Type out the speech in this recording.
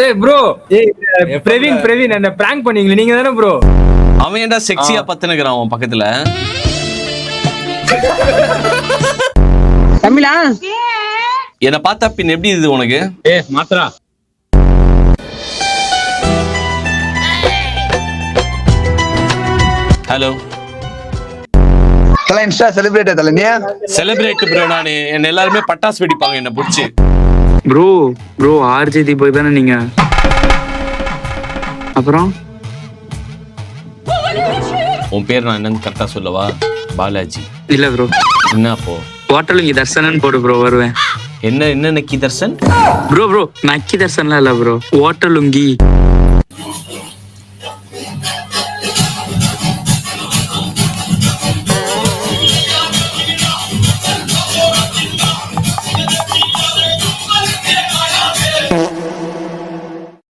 ஏய் ப்ரோ, பிரவீன் என்ன பிராங்க் பண்ணீங்களே நீங்க தானே ப்ரோ? அவன் ஏன்டா செக்ஸியா பத்துனுக்குறான் அவன் பக்கத்துல? தமிழா என்ன பார்த்தா பின் எப்படி இது உனக்கு? மாத்ரா ஹலோ தல இன்ஸ்டா செலிப்ரேட் தல நீ செலிப்ரேட் ப்ரோ. நானு என்ன எல்லாருமே பட்டாசு வெடிப்பாங்க என்ன புடிச்சு. ப்ரோ ஆர்ஜே தீபக் தானே நீங்க? அப்புறம் உன் பேர் நான் என்னன்னு கரெக்டா சொல்லவா? பாலாஜி. இல்ல ப்ரோ, என்ன அப்போ? ஹோட்டல் இங்க தர்சனன் போடு ப்ரோ, வருவேன். என்ன நக்கி தர்சன்? ப்ரோ நக்கி தர்சன்லாம் இல்ல ப்ரோ, ஹோட்டல் உங்கி